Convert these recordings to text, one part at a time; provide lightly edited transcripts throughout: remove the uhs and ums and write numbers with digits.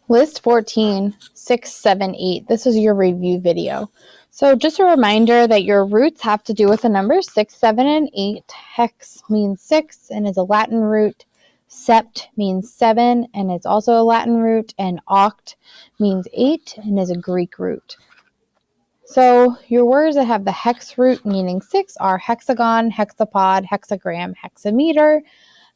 List 14, 6, 7, 8. This is your review video. So just a reminder that your roots have to do with the numbers 6, 7, and 8. Hex means 6 and is a Latin root. Sept means 7 and it's also a Latin root. And oct means 8 and is a Greek root. So your words that have the hex root meaning 6 are hexagon, hexapod, hexagram, hexameter,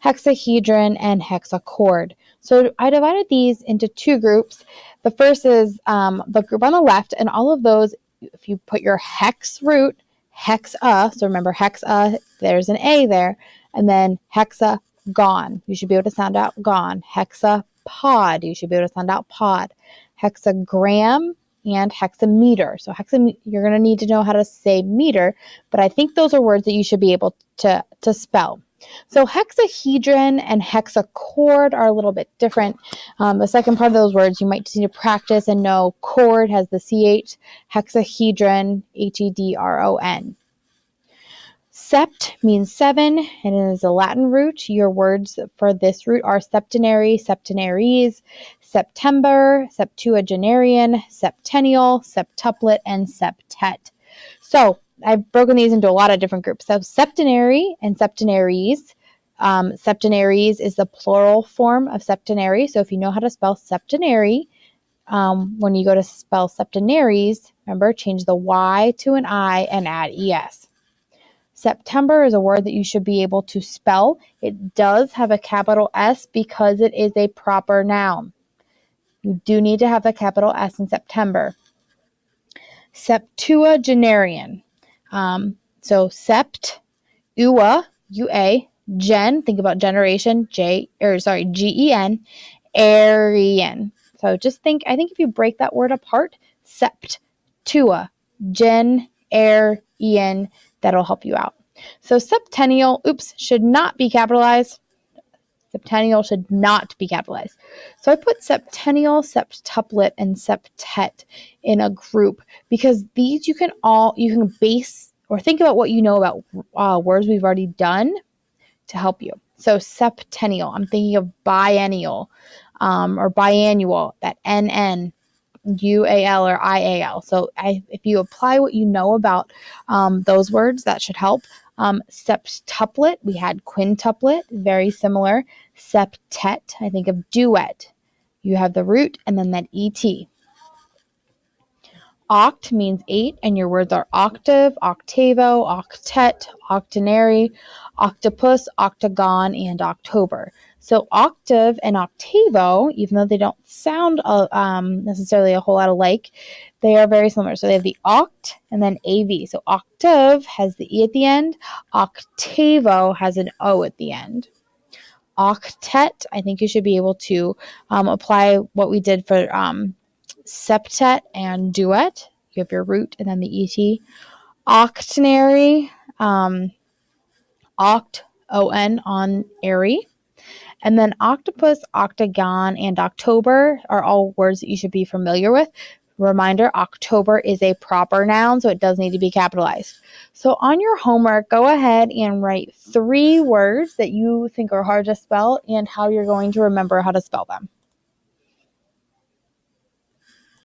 hexahedron, and hexachord. So I divided these into two groups. The first is the group on the left, and all of those, if you put your hex root, hexa, so remember hexa, there's an A there, and then hexagon, you should be able to sound out gon. Hexapod, you should be able to sound out pod. Hexagram and hexameter. So you're going to need to know how to say meter, but I think those are words that you should be able to spell. So hexahedron and hexachord are a little bit different. The second part of those words you might just need to practice and know. Chord has the CH, hexahedron, Hedron. Sept means 7 and it is a Latin root. Your words for this root are septenary, septenaries, September, Septuagenarian, septennial, septuplet, and septet. So I've broken these into a lot of different groups. So septenary and septenaries. Septenaries is the plural form of septenary. So if you know how to spell septenary, when you go to spell septenaries, remember, change the Y to an I and add ES. September is a word that you should be able to spell. It does have a capital S because it is a proper noun. You do need to have a capital S in September. Septuagenarian. So sept, ua, U-A, gen, think about generation, G-E-N, Arian. So just think, I think if you break that word apart, sept, tua, gen, Arian, that'll help you out. So septennial, should not be capitalized. Septennial should not be capitalized. So I put septennial, septuplet, and septet in a group because these you can base or think about what you know about words we've already done to help you. So septennial, I'm thinking of biennial or biannual, that NN, UAL or IAL. So if you apply what you know about those words, that should help. Septuplet, we had quintuplet, very similar. Septet, I think of duet. You have the root and then that ET. Oct means 8, and your words are octave, octavo, octet, octenary, octopus, octagon, and October. So octave and octavo, even though they don't sound necessarily a whole lot alike, they are very similar. So they have the oct and then AV. So octave has the E at the end. Octavo has an O at the end. Octet, I think you should be able to apply what we did for septet and duet. You have your root and then the ET. Octenary, oct, O-N on airy. And then octopus, octagon, and October are all words that you should be familiar with. Reminder, October is a proper noun, so it does need to be capitalized. So on your homework, go ahead and write 3 words that you think are hard to spell and how you're going to remember how to spell them.